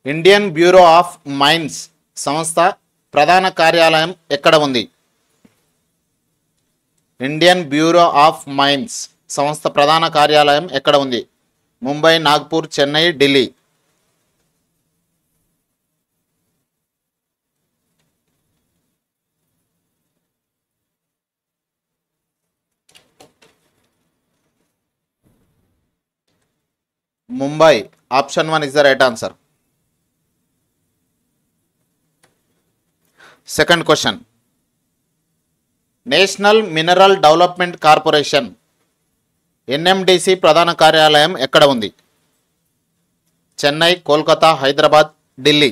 Indian bureau of mines సంస్థ ప్రధాన కార్యాలయం ఎక్కడ ఉంది? ఇండియన్ బ్యూరో ఆఫ్ మైన్స్ సంస్థ ప్రధాన కార్యాలయం ఎక్కడ ఉంది? Mumbai, Nagpur, Chennai, Delhi. Mumbai. Option 1 is the right answer. Second question. National mineral development corporation NMDC ప్రధాన కార్యాలయం ఎక్కడ ఉంది? Chennai, Kolkata, Hyderabad, Delhi.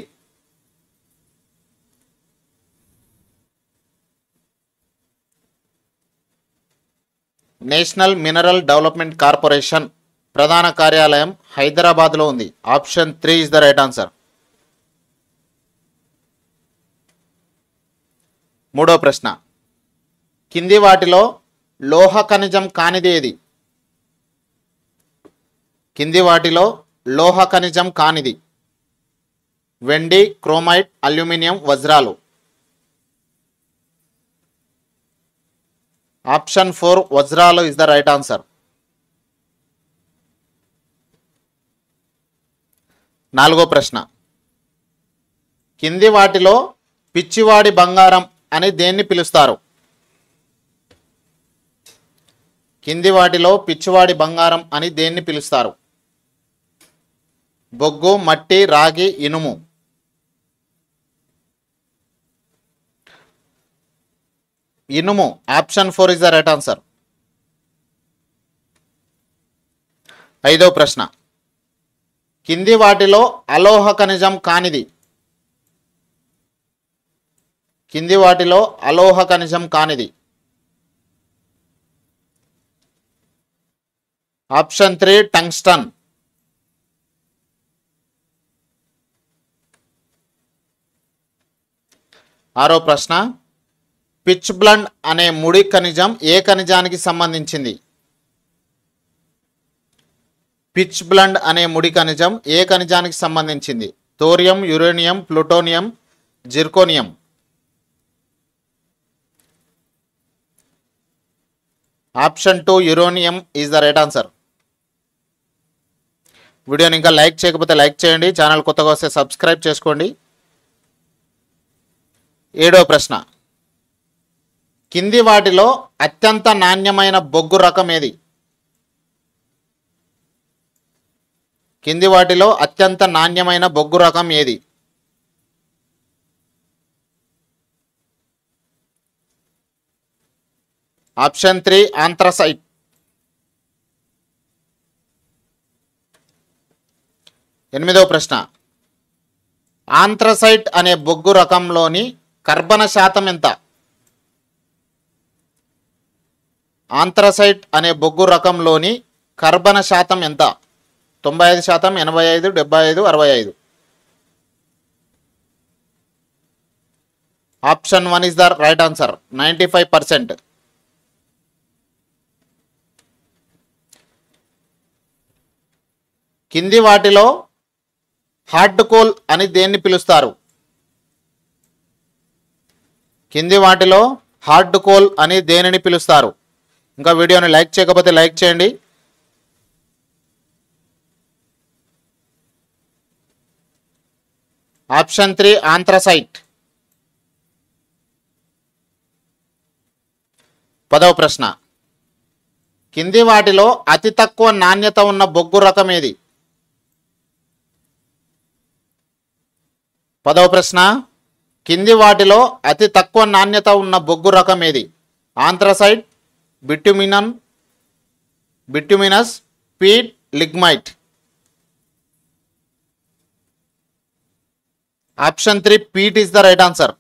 National mineral development corporation ప్రధాన కార్యాలయం హైదరాబాద్లో ఉంది. Option 3 is the right answer. మూడో ప్రశ్న. కింది వాటిలో లోహ ఖనిజం కానిది ఏది? కింది వాటిలో లోహ ఖనిజం కానిది? వెండి, క్రోమైట్, అల్యూమినియం, వజ్రాలు. ఆప్షన్ 4 వజ్రాలు ఇస్ ద రైట్ ఆన్సర్. నాలుగో ప్రశ్న. కింది వాటిలో పిచ్చివాడి బంగారం అని దేన్ని పిలుస్తారు? కింది వాటిలో పిచ్చివాడి బంగారం అని దేన్ని పిలుస్తారు? బొగ్గు, మట్టి, రాగి, ఇనుము. ఇనుము. Option 4 is the right answer. ఐదో ప్రశ్న. కింది వాటిలో అలోహ ఖనిజం కానిది? కింది వాటిలో అలోహ ఖనిజం కానిది? Option 3 tungsten. ఆరో ప్రశ్న. పిచ్ బ్లెండ్ అనే ముడి ఖనిజం ఏ ఖనిజానికి సంబంధించింది? పిచ్ బ్లెండ్ అనే ముడి ఖనిజం ఏ ఖనిజానికి సంబంధించింది? Thorium, uranium, plutonium, zirconium. Option 2 uranium is the right answer. వీడియోని ఇంకా లైక్ చేయకపోతే లైక్ చేయండి. ఛానల్ కొత్తగా వస్తే సబ్స్క్రైబ్ చేసుకోండి. ఏడో ప్రశ్న. కింది వాటిలో అత్యంత నాణ్యమైన బొగ్గు రకం ఏది? కింది వాటిలో అత్యంత నాణ్యమైన బొగ్గు రకం ఏది? Option 3 anthracite. ఎనిమిదవ ప్రశ్న. ఆంథ్రసైట్ అనే బొగ్గు రకంలోని కర్బన శాతం ఎంత? ఆంథ్రసైట్ అనే బొగ్గు రకంలోని కర్బన శాతం ఎంత? 95%, 85%, 75%, 65%. Option 1 is the right answer. 95%. కింది వాటిలో హార్డ్ కోల్ అని దేన్ని పిలుస్తారు? కింది వాటిలో హార్డ్ కోల్ అని దేనిని పిలుస్తారు? ఇంకా వీడియోని లైక్ చేయకపోతే లైక్ చేయండి. Option 3 anthracite. 10వ ప్రశ్న. కింది వాటిలో అతి తక్కువ నాణ్యత ఉన్న బొగ్గు రకం ఏది? 10వ ప్రశ్న. కింది వాటిలో అతి తక్కువ నాణ్యత ఉన్న బొగ్గు రకం ఏది? Anthracite, bituminous, peat, lignite. Option 3 peat is the right answer.